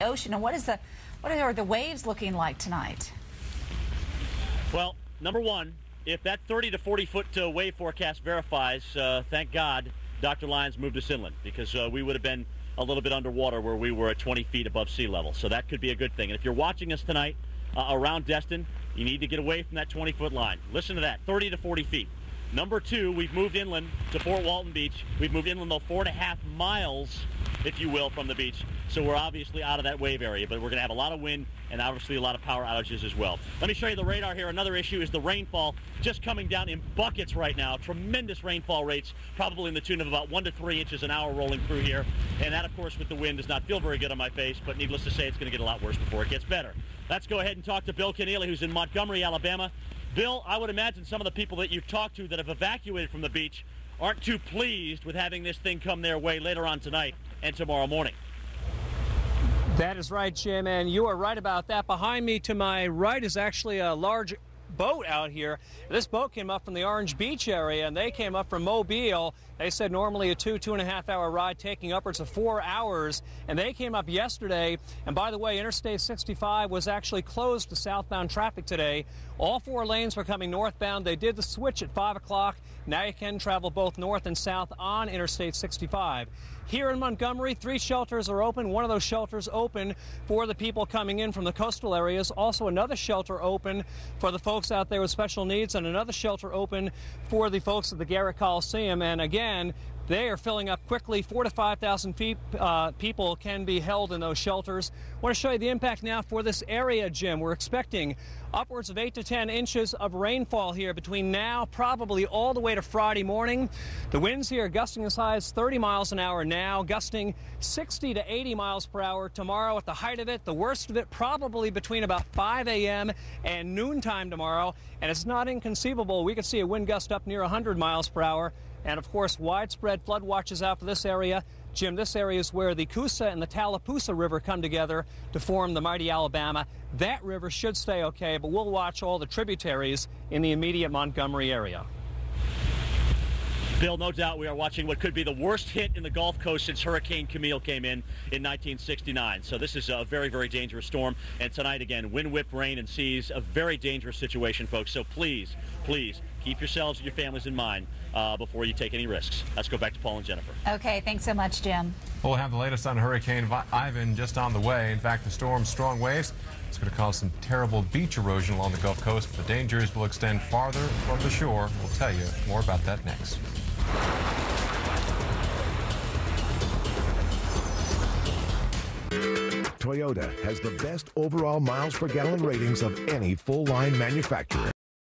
ocean. And what are the waves looking like tonight? Well, number one, if that 30 to 40 foot wave forecast verifies, thank God Dr. Lyons moved us inland, because we would have been a little bit underwater where we were at 20 feet above sea level. So that could be a good thing. And if you're watching us tonight around Destin, you need to get away from that 20-foot line. Listen to that, 30 to 40 feet. Number two, we've moved inland to Fort Walton Beach. We've moved inland, though, 4.5 miles, if you will, from the beach. So we're obviously out of that wave area, but we're going to have a lot of wind and obviously a lot of power outages as well. Let me show you the radar here. Another issue is the rainfall just coming down in buckets right now. Tremendous rainfall rates, probably in the tune of about 1 to 3 inches an hour rolling through here. And that, of course, with the wind does not feel very good on my face, but needless to say, it's going to get a lot worse before it gets better. Let's go ahead and talk to Bill Keneally, who's in Montgomery, Alabama. Bill, I would imagine some of the people that you've talked to that have evacuated from the beach aren't too pleased with having this thing come their way later on tonight and tomorrow morning. That is right, Jim, and you are right about that. Behind me to my right is actually a large boat out here. This boat came up from the Orange Beach area, and they came up from Mobile. They said normally a 2.5 hour ride taking upwards of 4 hours, and they came up yesterday. And by the way, Interstate 65 was actually closed to southbound traffic today. All 4 lanes were coming northbound. They did the switch at 5 o'clock. Now you can travel both north and south on Interstate 65. Here in Montgomery, 3 shelters are open. One of those shelters open for the people coming in from the coastal areas. Also another shelter open for the folks out there with special needs, and another shelter open for the folks at the Garrett Coliseum. And again, they are filling up quickly. 4,000 to 5,000 people can be held in those shelters. I want to show you the impact now for this area, Jim. We're expecting upwards of 8 to 10 inches of rainfall here between now, probably all the way to Friday morning. The winds here gusting as high as 30 miles an hour now, gusting 60 to 80 miles per hour tomorrow at the height of it. The worst of it probably between about 5 a.m. and noontime tomorrow. And it's not inconceivable we could see a wind gust up near 100 miles per hour. And, of course, widespread flood watches out for this area. Jim, this area is where the Coosa and the Tallapoosa River come together to form the mighty Alabama. That river should stay okay, but we'll watch all the tributaries in the immediate Montgomery area. Bill, no doubt we are watching what could be the worst hit in the Gulf Coast since Hurricane Camille came in 1969. So this is a very, very dangerous storm. And tonight, again, wind-whipped rain and seas, a very dangerous situation, folks. So please, please, keep yourselves and your families in mind before you take any risks. Let's go back to Paul and Jennifer. Okay, thanks so much, Jim. We'll have the latest on Hurricane Ivan just on the way. In fact, the storm's strong waves, it's going to cause some terrible beach erosion along the Gulf Coast. The dangers will extend farther from the shore. We'll tell you more about that next. Toyota has the best overall miles per gallon ratings of any full-line manufacturer.